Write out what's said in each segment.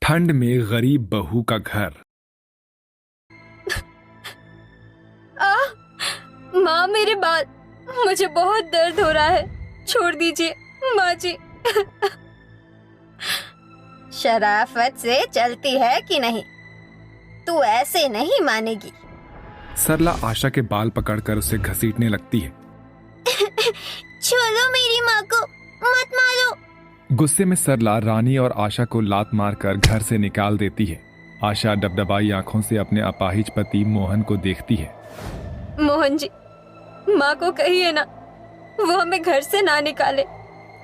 ठंड में गरीब बहू का घर। माँ मेरे बाल, मुझे बहुत दर्द हो रहा है, छोड़ दीजिए माँ जी। शराफत से चलती है कि नहीं? तू ऐसे नहीं मानेगी। सरला आशा के बाल पकड़कर उसे घसीटने लगती है। छोड़ो मेरी माँ को, मत मारो। गुस्से में सरला रानी और आशा को लात मारकर घर से निकाल देती है। आशा डबडबाई आंखों से अपने अपाहिज पति मोहन को देखती है। मोहन जी, माँ को कहिए ना, वो हमें घर से ना निकाले।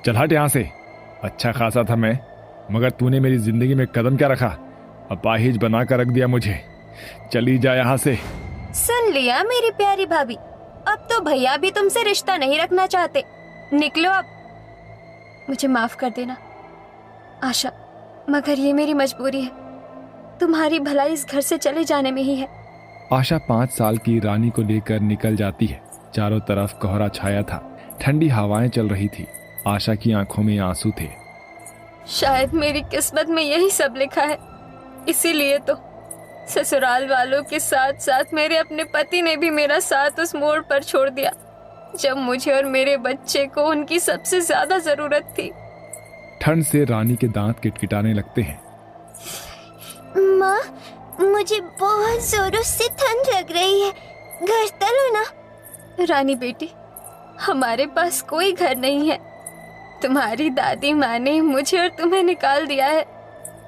चल हट यहाँ से। अच्छा खासा था मैं, मगर तूने मेरी जिंदगी में कदम क्या रखा? अपाहिज बना कर रख दिया मुझे। चली जा यहाँ से। सुन लिया मेरी प्यारी भाभी, अब तो भैया भी तुमसे रिश्ता नहीं रखना चाहते। निकलो अब। मुझे माफ कर देना आशा, मगर ये मेरी मजबूरी है। तुम्हारी भलाई इस घर से चले जाने में ही है। आशा 5 साल की रानी को लेकर निकल जाती है। चारों तरफ कोहरा छाया था, ठंडी हवाएं चल रही थी। आशा की आंखों में आंसू थे। शायद मेरी किस्मत में यही सब लिखा है, इसीलिए तो ससुराल वालों के साथ साथ मेरे अपने पति ने भी मेरा साथ उस मोड़ पर छोड़ दिया, जब मुझे और मेरे बच्चे को उनकी सबसे ज्यादा जरूरत थी। ठंड से रानी के दांत किटकिटाने लगते हैं। माँ, मुझे बहुत जोरों से ठंड लग रही है, घर चलो ना। रानी बेटी, हमारे पास कोई घर नहीं है। तुम्हारी दादी माँ ने मुझे और तुम्हें निकाल दिया है।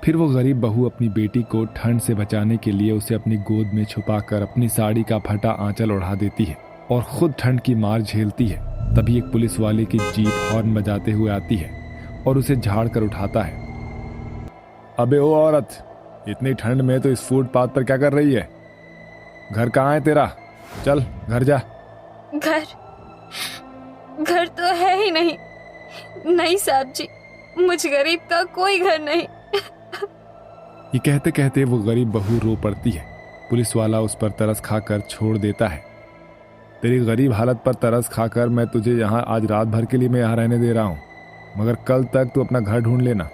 फिर वो गरीब बहू अपनी बेटी को ठंड से बचाने के लिए उसे अपनी गोद में छुपाकर अपनी साड़ी का फटा आंचल ओढ़ा देती है और खुद ठंड की मार झेलती है। तभी एक पुलिस वाले की जीप हॉर्न बजाते हुए आती है और उसे झाड़ कर उठाता है। अबे ओ औरत, इतनी ठंड में तो इस फुटपाथ पर क्या कर रही है? घर कहाँ है तेरा? चल घर जा। घर तो है ही नहीं। नहीं साहब जी, मुझ गरीब का कोई घर नहीं। ये कहते कहते वो गरीब बहू रो पड़ती है। पुलिस वाला उस पर तरस खाकर छोड़ देता है। तेरी गरीब हालत पर तरस खाकर मैं तुझे यहाँ आज रात भर के लिए मैं यहाँ रहने दे रहा हूँ, मगर कल तक तू अपना घर ढूंढ लेना।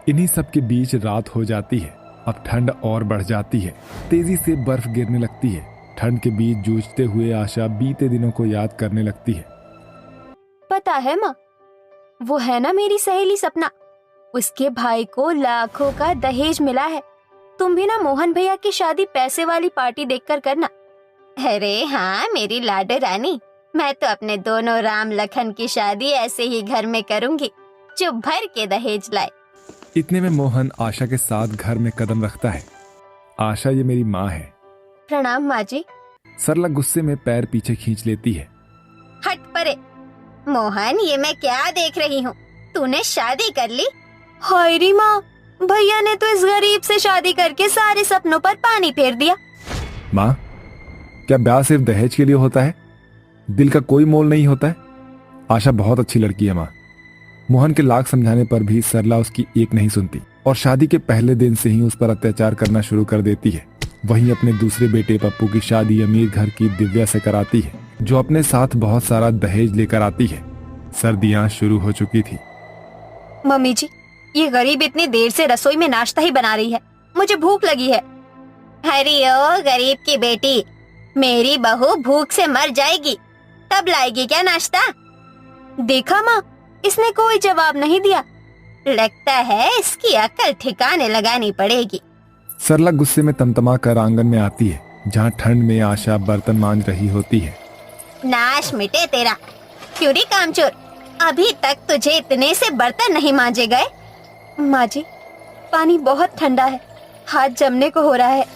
इन्हीं सब के बीच रात हो जाती है। अब ठंड और बढ़ जाती है, तेजी से बर्फ गिरने लगती है। ठंड के बीच जूझते हुए आशा बीते दिनों को याद करने लगती है। पता है माँ, वो है ना मेरी सहेली सपना, उसके भाई को लाखों का दहेज मिला है। तुम भी ना मोहन भैया की शादी पैसे वाली पार्टी देखकर करना। अरे हाँ मेरी लाडो रानी, मैं तो अपने दोनों राम लखन की शादी ऐसे ही घर में करूंगी, जो भर के दहेज लाए। इतने में मोहन आशा के साथ घर में कदम रखता है। आशा, ये मेरी माँ है। प्रणाम माँ जी। सरला गुस्से में पैर पीछे खींच लेती है। हट परे। मोहन, ये मैं क्या देख रही हूँ? तूने शादी कर ली? हाय री माँ, भैया ने तो इस गरीब से शादी करके सारे सपनों पर पानी फेर दिया। माँ, क्या ब्याह सिर्फ दहेज के लिए होता है? दिल का कोई मोल नहीं होता है? आशा बहुत अच्छी लड़की है माँ। मोहन के लाख समझाने पर भी सरला उसकी एक नहीं सुनती और शादी के पहले दिन से ही उस पर अत्याचार करना शुरू कर देती है। वहीं अपने दूसरे बेटे पप्पू की शादी अमीर घर की दिव्या से कराती है, जो अपने साथ बहुत सारा दहेज लेकर आती है। सर्दियां शुरू हो चुकी थी। मम्मी जी, ये गरीब इतनी देर से रसोई में नाश्ता ही बना रही है, मुझे भूख लगी है। हरी ओ गरीब की बेटी, मेरी बहू भूख से मर जाएगी, तब लाएगी क्या नाश्ता? देखा माँ, इसने कोई जवाब नहीं दिया। लगता है इसकी अकल ठिकाने लगानी पड़ेगी। सरला गुस्से में तमतमा कर आंगन में आती है, जहाँ ठंड में आशा बर्तन मांज रही होती है। नाश मिटे तेरा, क्यों रे कामचोर, अभी तक तुझे इतने से बर्तन नहीं मांजे गए? माँ जी, पानी बहुत ठंडा है, हाथ जमने को हो रहा है,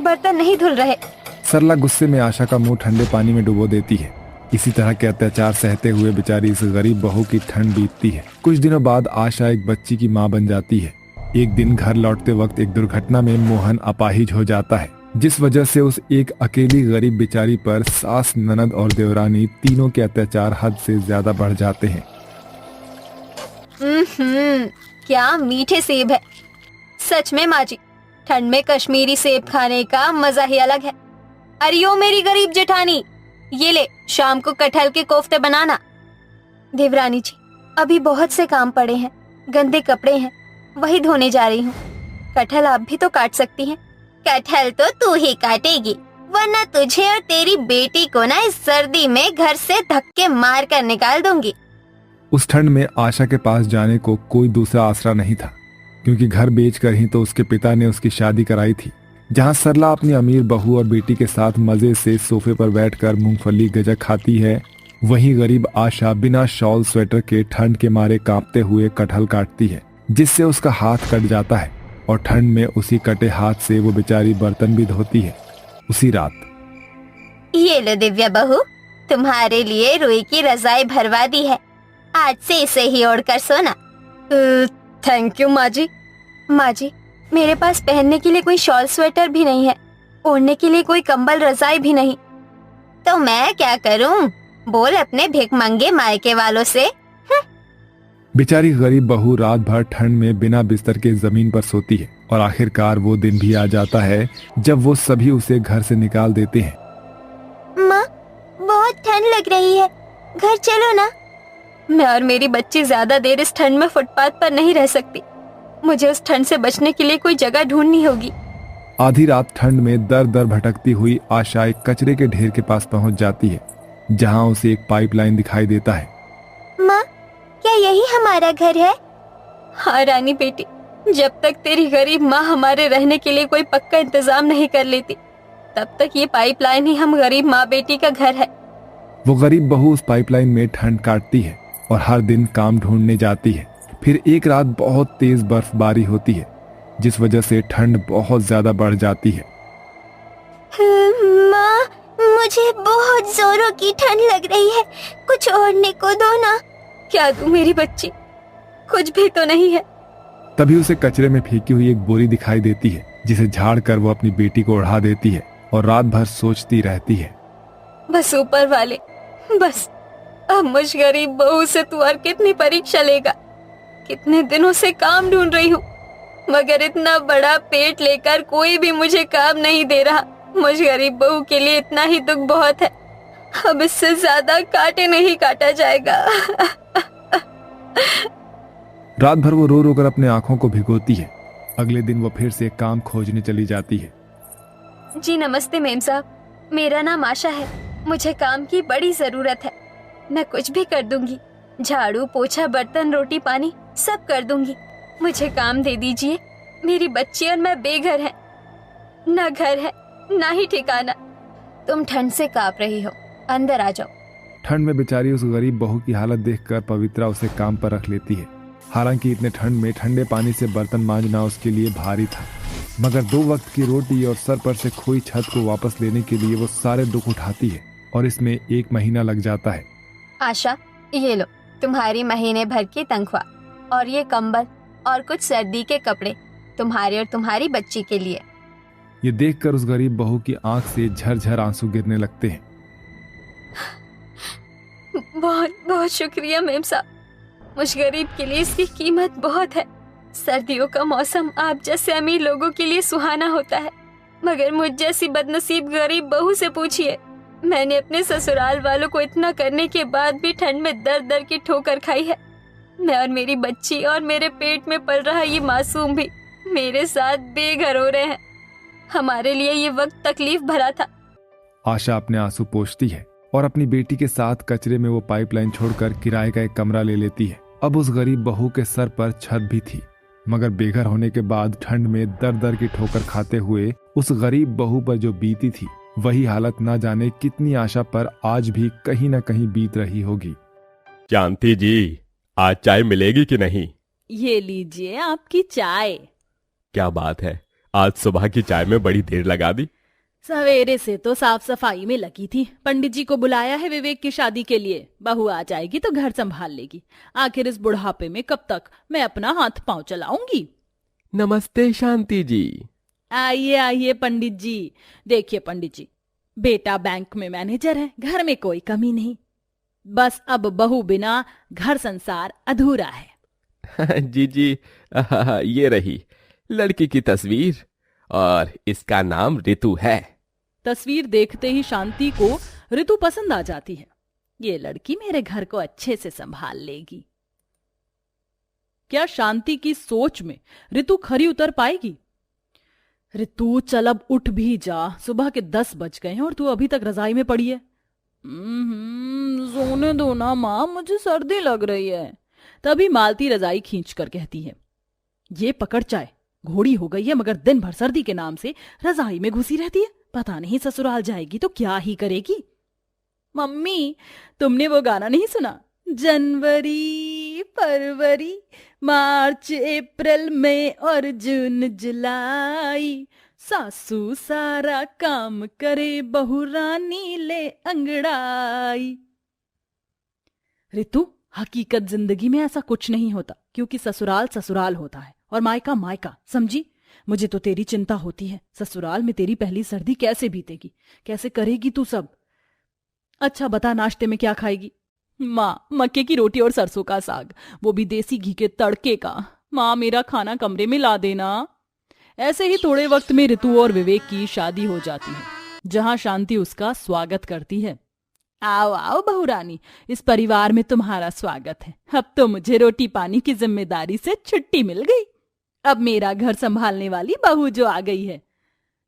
बर्तन नहीं धुल रहे। सरला गुस्से में आशा का मुंह ठंडे पानी में डुबो देती है। इसी तरह के अत्याचार सहते हुए बेचारी इस गरीब बहू की ठंड बीतती है। कुछ दिनों बाद आशा एक बच्ची की माँ बन जाती है। एक दिन घर लौटते वक्त एक दुर्घटना में मोहन अपाहिज हो जाता है, जिस वजह से उस एक अकेली गरीब बेचारी पर सास, ननद और देवरानी तीनों के अत्याचार हद से ज्यादा बढ़ जाते हैं। क्या मीठे सेब है। सच में माँ जी, ठंड में कश्मीरी सेब खाने का मजा ही अलग है। अरे ओ मेरी गरीब जेठानी, ये ले शाम को कटहल के कोफ्ते बनाना। देवरानी जी, अभी बहुत से काम पड़े हैं, गंदे कपड़े हैं, वही धोने जा रही हूँ। कटहल आप भी तो काट सकती हैं। कटहल तो तू ही काटेगी, वरना तुझे और तेरी बेटी को ना इस सर्दी में घर से धक्के मार कर निकाल दूंगी। उस ठंड में आशा के पास जाने को कोई दूसरा आसरा नहीं था, क्योंकि घर बेचकर ही तो उसके पिता ने उसकी शादी कराई थी। जहां सरला अपनी अमीर बहू और बेटी के साथ मजे से सोफे पर बैठकर मूंगफली गजक खाती है, वहीं गरीब आशा बिना शॉल स्वेटर के ठंड के मारे कांपते हुए कटहल काटती है, जिससे उसका हाथ कट जाता है और ठंड में उसी कटे हाथ से वो बेचारी बर्तन भी धोती है। उसी रात ये लो दिव्या बहू, तुम्हारे लिए रुई की रजाई भरवा दी है, आज से इसे ही ओढ़कर सोना। थैंक यू माँ जी। माँ जी, मेरे पास पहनने के लिए कोई शॉल स्वेटर भी नहीं है, ओढ़ने के लिए कोई कंबल रजाई भी नहीं। तो मैं क्या करूं? बोल अपने भिखमंगे मायके वालों से। बेचारी गरीब बहू रात भर ठंड में बिना बिस्तर के जमीन पर सोती है और आखिरकार वो दिन भी आ जाता है जब वो सभी उसे घर से निकाल देते हैं। माँ, बहुत ठंड लग रही है, घर चलो ना। मैं और मेरी बच्ची ज्यादा देर इस ठंड में फुटपाथ पर नहीं रह सकती। मुझे उस ठंड से बचने के लिए कोई जगह ढूंढनी होगी। आधी रात ठंड में दर दर भटकती हुई आशा एक कचरे के ढेर के पास पहुंच जाती है, जहां उसे एक पाइपलाइन दिखाई देता है। माँ, क्या यही हमारा घर है? हाँ रानी बेटी, जब तक तेरी गरीब माँ हमारे रहने के लिए कोई पक्का इंतजाम नहीं कर लेती, तब तक ये पाइपलाइन ही हम गरीब माँ बेटी का घर है। वो गरीब बहू उस पाइपलाइन में ठंड काटती है और हर दिन काम ढूंढने जाती है। फिर एक रात बहुत तेज बर्फबारी होती है, जिस वजह से ठंड बहुत ज्यादा बढ़ जाती है। माँ, मुझे बहुत जोरों की ठंड लग रही है, कुछ ओढ़ने को दो ना। क्या दूं मेरी बच्ची, कुछ भी तो नहीं है। तभी उसे कचरे में फेंकी हुई एक बोरी दिखाई देती है, जिसे झाड़ कर वो अपनी बेटी को ओढ़ा देती है और रात भर सोचती रहती है। बस ऊपर वाले, बस अब मुझ गरीब बहू से तू और कितनी परीक्षा लेगा। कितने दिनों से काम ढूंढ रही हूँ, मगर इतना बड़ा पेट लेकर कोई भी मुझे काम नहीं दे रहा। मुझ गरीब बहू के लिए इतना ही दुख बहुत है, अब इससे ज्यादा काटे नहीं काटा जाएगा। रात भर वो रो रो कर अपने आंखों को भिगोती है। अगले दिन वो फिर से काम खोजने चली जाती है। जी नमस्ते मेम साहब, मेरा नाम आशा है, मुझे काम की बड़ी जरूरत है। मैं कुछ भी कर दूंगी, झाड़ू पोछा बर्तन रोटी पानी सब कर दूंगी। मुझे काम दे दीजिए, मेरी बच्ची और मैं बेघर हैं, ना घर है ना ही ठिकाना। तुम ठंड से कांप रही हो, अंदर आ जाओ। ठंड में बेचारी उस गरीब बहू की हालत देखकर पवित्रा उसे काम पर रख लेती है। हालांकि इतने ठंड में ठंडे पानी से बर्तन मांजना उसके लिए भारी था, मगर 2 वक्त की रोटी और सर पर से खोई छत को वापस लेने के लिए वो सारे दुख उठाती है और इसमें 1 महीना लग जाता है। आशा, ये लो तुम्हारी महीने भर की तनख्वाह और ये कंबल और कुछ सर्दी के कपड़े तुम्हारे और तुम्हारी बच्ची के लिए। ये देखकर उस गरीब बहू की आंख से झरझर आंसू गिरने लगते हैं। बहुत बहुत शुक्रिया मेम साहब, मुझ गरीब के लिए इसकी कीमत बहुत है। सर्दियों का मौसम आप जैसे अमीर लोगों के लिए सुहाना होता है, मगर मुझ जैसी बदनसीब गरीब बहू से पूछिए। मैंने अपने ससुराल वालों को इतना करने के बाद भी ठंड में दर दर की ठोकर खाई है। मैं और मेरी बच्ची और मेरे पेट में पल रहा ये मासूम भी मेरे साथ बेघर हो रहे हैं। हमारे लिए ये वक्त तकलीफ भरा था। आशा अपने आंसू पोंछती है और अपनी बेटी के साथ कचरे में वो पाइपलाइन छोड़कर किराए का एक कमरा ले लेती है। अब उस गरीब बहू के सर पर छत भी थी, मगर बेघर होने के बाद ठंड में दर दर की ठोकर खाते हुए उस गरीब बहू पर जो बीती थी, वही हालत ना जाने कितनी आशा पर आज भी कहीं न कहीं बीत रही होगी। शांति जी, आज चाय मिलेगी कि नहीं? ये लीजिए आपकी चाय। क्या बात है, आज सुबह की चाय में बड़ी देर लगा दी। सवेरे से तो साफ सफाई में लगी थी। पंडित जी को बुलाया है विवेक की शादी के लिए। बहू आ जाएगी तो घर संभाल लेगी। आखिर इस बुढ़ापे में कब तक मैं अपना हाथ पांव चलाऊंगी। नमस्ते शांति जी। आइए आइए पंडित जी। देखिए पंडित जी, बेटा बैंक में मैनेजर है, घर में कोई कमी नहीं। बस अब बहू बिना घर संसार अधूरा है। जी जी, ये रही लड़की की तस्वीर और इसका नाम ऋतु है। तस्वीर देखते ही शांति को ऋतु पसंद आ जाती है। ये लड़की मेरे घर को अच्छे से संभाल लेगी। क्या शांति की सोच में ऋतु खरी उतर पाएगी? ऋतु चल अब उठ भी जा, सुबह के 10 बज गए हैं और तू अभी तक रजाई में पड़ी है। सोने दो ना माँ, मुझे सर्दी लग रही है। तभी मालती रजाई खींच कर कहती है, ये पकड़ चाय, घोड़ी हो गई है मगर दिन भर सर्दी के नाम से रजाई में घुसी रहती है। पता नहीं ससुराल जाएगी तो क्या ही करेगी। मम्मी, तुमने वो गाना नहीं सुना, जनवरी फरवरी मार्च अप्रैल मई और जून जुलाई, सासू सारा काम करे बहू रानी ले अंगड़ाई। ऋतु, हकीकत जिंदगी में ऐसा कुछ नहीं होता, क्योंकि ससुराल ससुराल होता है और मायका मायका, समझी। मुझे तो तेरी चिंता होती है, ससुराल में तेरी पहली सर्दी कैसे बीतेगी, कैसे करेगी तू सब। अच्छा बता, नाश्ते में क्या खाएगी? माँ, मक्के की रोटी और सरसों का साग, वो भी देसी घी के तड़के का। माँ, मेरा खाना कमरे में ला देना। ऐसे ही थोड़े वक्त में ऋतु और विवेक की शादी हो जाती है, जहां शांति उसका स्वागत करती है। आओ आओ बहू रानी, इस परिवार में तुम्हारा स्वागत है। अब तो मुझे रोटी पानी की जिम्मेदारी से छुट्टी मिल गई। अब मेरा घर संभालने वाली बहू जो आ गई है।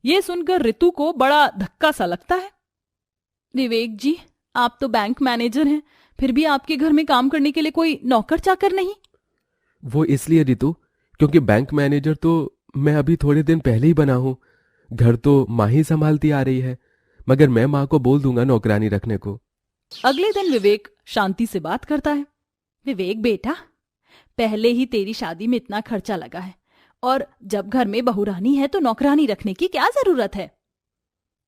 ये सुनकर ऋतु को बड़ा धक्का सा लगता है। विवेक जी, आप तो बैंक मैनेजर हैं, फिर भी आपके घर में काम करने के लिए कोई नौकर चाकर नहीं? वो इसलिए ऋतु, क्योंकि बैंक मैनेजर तो मैं अभी थोड़े दिन पहले ही बना हूं। घर तो माँ ही संभालती आ रही है, मगर मैं माँ को बोल दूंगा नौकरानी रखने को। अगले दिन विवेक शांति से बात करता है। विवेक बेटा, पहले ही तेरी शादी में इतना खर्चा लगा है, और जब घर में बहुरानी है तो नौकरानी रखने की क्या जरूरत है?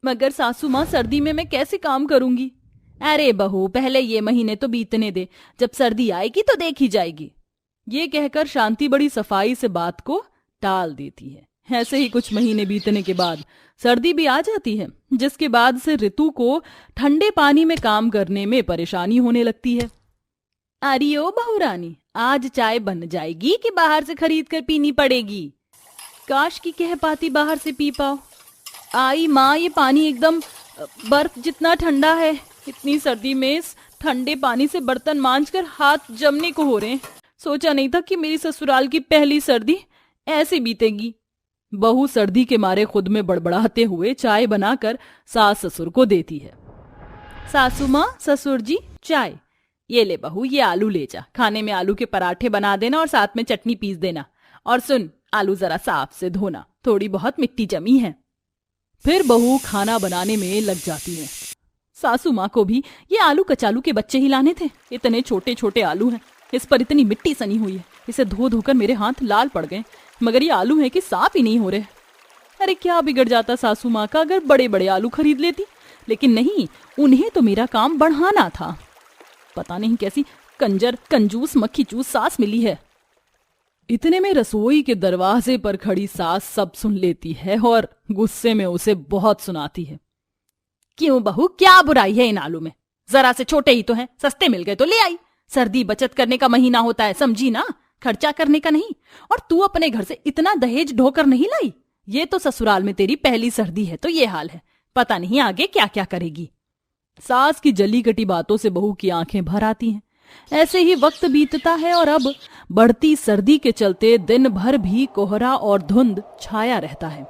मगर सासू माँ, सर्दी में मैं कैसे काम करूंगी? अरे बहू, पहले ये महीने तो बीतने दे, जब सर्दी आएगी तो देखी जाएगी। ये कहकर शांति बड़ी सफाई से बात को टाल देती है। ऐसे ही कुछ महीने बीतने के बाद सर्दी भी आ जाती है, जिसके बाद से ऋतु को ठंडे पानी में काम करने में परेशानी होने लगती है। अरे ओ बहुरानी, आज चाय बन जाएगी कि बाहर से खरीद कर पीनी पड़ेगी? काश की कह पाती बाहर से पी पाओ। आई माँ, ये पानी एकदम बर्फ जितना ठंडा है। इतनी सर्दी में इस ठंडे पानी से बर्तन मांजकर हाथ जमने को हो रहे हैं। सोचा नहीं था कि मेरी ससुराल की पहली सर्दी ऐसे बीतेगी। बहू सर्दी के मारे खुद में बड़बड़ाते हुए चाय बनाकर सास ससुर को देती है। सासू माँ, ससुर जी, चाय। ये ले बहू, ये आलू ले जा, खाने में आलू के पराठे बना देना और साथ में चटनी पीस देना। और सुन, आलू जरा साफ से धोना, थोड़ी बहुत मिट्टी जमी है। फिर बहू खाना बनाने में लग जाती है। सासू माँ को भी ये आलू कचालू के बच्चे ही लाने थे। इतने छोटे छोटे आलू हैं, इस पर इतनी मिट्टी सनी हुई है, इसे धो धोकर मेरे हाथ लाल पड़ गए। मगर ये आलू है कि साफ ही नहीं हो रहे। अरे क्या बिगड़ जाता सासू माँ का अगर बड़े बड़े आलू खरीद लेती, लेकिन नहीं, उन्हें तो मेरा काम बढ़ाना था। पता नहीं कैसी कंजर कंजूस मक्खी चूस सास मिली है। इतने में रसोई के दरवाजे पर खड़ी सास सब सुन लेती है और गुस्से में उसे बहुत सुनाती है। क्यों बहू, क्या बुराई है इन आलू में? जरा से छोटे ही तो हैं, सस्ते मिल गए तो ले आई। सर्दी बचत करने का महीना होता है, समझी ना, खर्चा करने का नहीं। और तू अपने घर से इतना दहेज ढोकर नहीं लाई। ये तो ससुराल में तेरी पहली सर्दी है तो ये हाल है, पता नहीं आगे क्या क्या करेगी। सास की जली कटी बातों से बहू की आंखें भर आती हैं। ऐसे ही वक्त बीतता है और अब बढ़ती सर्दी के चलते दिन भर भी कोहरा और धुंध छाया रहता है।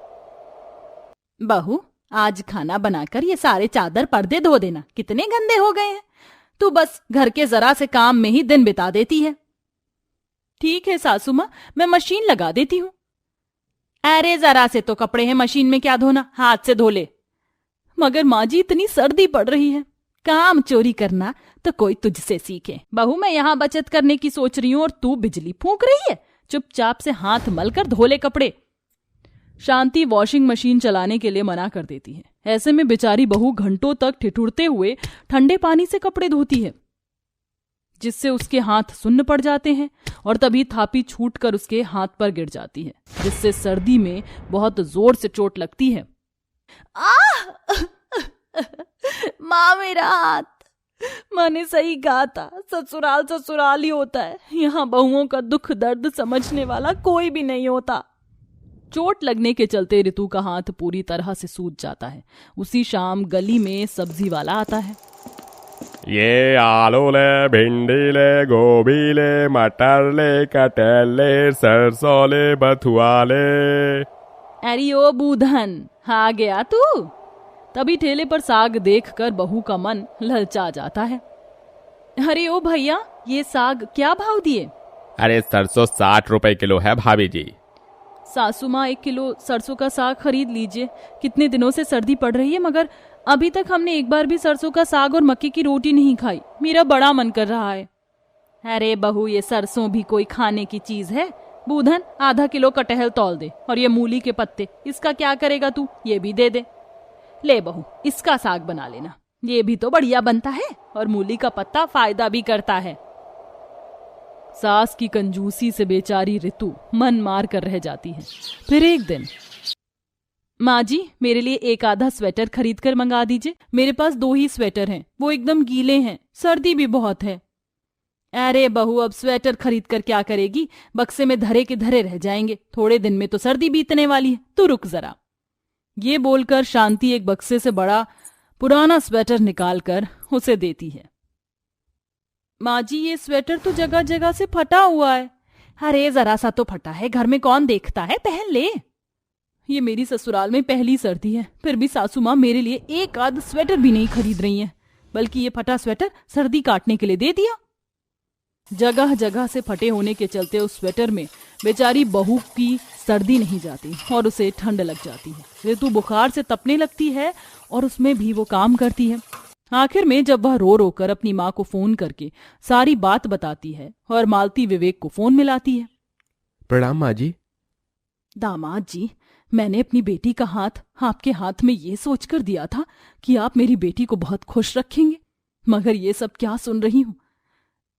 बहू, आज खाना बनाकर ये सारे चादर पर्दे धो देना, कितने गंदे हो गए हैं। तू बस घर के जरा से काम में ही दिन बिता देती है। ठीक है सासू माँ, मैं मशीन लगा देती हूँ। अरे जरा से तो कपड़े हैं, मशीन में क्या धोना, हाथ से धो ले। मगर माँ जी, इतनी सर्दी पड़ रही है। काम चोरी करना तो कोई तुझसे सीखे। बहू, मैं यहाँ बचत करने की सोच रही हूँ और तू बिजली फूंक रही है। चुपचाप से हाथ मलकर धो ले कपड़े। शांति वॉशिंग मशीन चलाने के लिए मना कर देती है। ऐसे में बेचारी बहू घंटों तक ठिठुरते हुए ठंडे पानी से कपड़े धोती है, जिससे उसके हाथ सुन्न पड़ जाते हैं और तभी थापी छूटकर उसके हाथ पर गिर जाती है, जिससे सर्दी में बहुत जोर से चोट लगती है। माँ, मेरा हाथ। मैंने सही कहा था, ससुराल ससुराल ही होता है। यहाँ बहुओं का दुख दर्द समझने वाला कोई भी नहीं होता। चोट लगने के चलते ऋतु का हाथ पूरी तरह से सूज जाता है। उसी शाम गली में सब्जी वाला आता है। ये आलू ले, भिंडी ले, गोभी ले, मटर ले, कटहल ले, सरसों ले, बथुआ ले। अरे ओ बूधन, आ गया तू। तभी ठेले पर साग देखकर बहू का मन ललचा जाता है। अरे ओ भैया, ये साग क्या भाव दिए? अरे सरसों 60 रुपए किलो है भाभी जी। सासू माँ 1 किलो सरसों का साग खरीद लीजिए। कितने दिनों से सर्दी पड़ रही है, मगर अभी तक हमने एक बार भी सरसों का साग और मक्के की रोटी नहीं खाई। मेरा बड़ा मन कर रहा है। अरे बहू, ये सरसों भी कोई खाने की चीज है? बूधन, आधा किलो कटहल तौल दे, और ये मूली के पत्ते, इसका क्या करेगा तू? ये भी दे दे। ले बहू, इसका साग बना लेना, ये भी तो बढ़िया बनता है, और मूली का पत्ता फायदा भी करता है। सास की कंजूसी से बेचारी ऋतु मन मार कर रह जाती है। फिर एक दिन, माँ जी, मेरे लिए एक आधा स्वेटर खरीद कर मंगा दीजिए। मेरे पास 2 ही स्वेटर हैं, वो एकदम गीले हैं, सर्दी भी बहुत है। अरे बहू, अब स्वेटर खरीद कर क्या करेगी? बक्से में धरे के धरे रह जाएंगे। थोड़े दिन में तो सर्दी बीतने वाली है, तू रुक जरा। ये बोलकर शांति एक बक्से से बड़ा पुराना स्वेटर निकालकर उसे देती है। माँ जी, ये स्वेटर तो जगह जगह से फटा हुआ है। अरे जरा सा तो फटा है, घर में कौन देखता है, पहन ले। ये मेरी ससुराल में पहली सर्दी है, फिर भी सासू माँ मेरे लिए एक आध स्वेटर भी नहीं खरीद रही हैं, बल्कि ये फटा स्वेटर सर्दी काटने के लिए दे दिया। जगह जगह से फटे होने के चलते उस स्वेटर में बेचारी बहू की सर्दी नहीं जाती और उसे ठंड लग जाती है। ऋतु बुखार से तपने लगती है और उसमें भी वो काम करती है। आखिर में जब वह रो रो कर अपनी माँ को फोन करके सारी बात बताती है और मालती विवेक को फोन मिलाती है। प्रणाम माँ जी। दामाद जी, मैंने अपनी बेटी का हाथ आपके हाथ में ये सोचकर दिया था कि आप मेरी बेटी को बहुत खुश रखेंगे, मगर ये सब क्या सुन रही हूँ।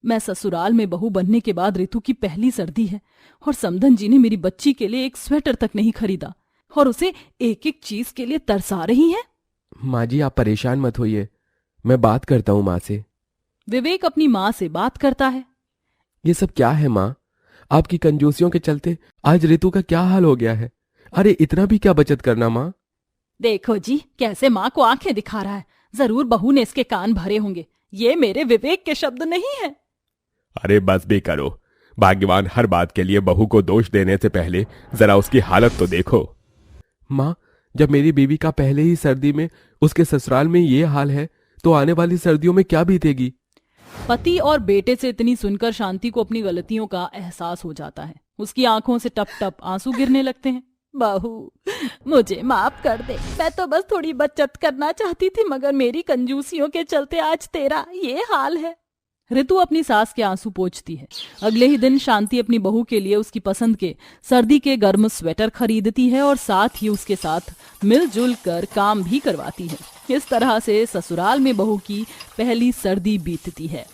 मैं ससुराल में बहू बनने के बाद ऋतु की पहली सर्दी है और समधन जी ने मेरी बच्ची के लिए एक स्वेटर तक नहीं खरीदा और उसे एक एक चीज के लिए तरसा रही हैं। माँ जी, आप परेशान मत होइए, मैं बात करता हूँ माँ से। विवेक अपनी माँ से बात करता है। ये सब क्या है माँ? आपकी कंजूसियों के चलते आज ऋतु का क्या हाल हो गया है। अरे इतना भी क्या बचत करना माँ। देखो जी, कैसे माँ को आंखें दिखा रहा है। जरूर बहू ने इसके कान भरे होंगे। ये मेरे विवेक के शब्द नहीं है। अरे बस भी करो, भाग्यवान हर बात के लिए बहू को दोष देने से पहले जरा उसकी हालत तो देखो। माँ, जब मेरी बीवी का पहले ही सर्दी में उसके ससुराल में ये हाल है, तो आने वाली सर्दियों में क्या बीतेगी। पति और बेटे से इतनी सुनकर शांति को अपनी गलतियों का एहसास हो जाता है। उसकी आंखों से टप टप आंसू गिरने लगते हैं। बहू, मुझे माफ कर दे, मैं तो बस थोड़ी बचत करना चाहती थी, मगर मेरी कंजूसियों के चलते आज तेरा ये हाल है। ऋतु अपनी सास के आंसू पोंछती है। अगले ही दिन शांति अपनी बहू के लिए उसकी पसंद के सर्दी के गर्म स्वेटर खरीदती है और साथ ही उसके साथ मिलजुल कर काम भी करवाती है। इस तरह से ससुराल में बहू की पहली सर्दी बीतती है।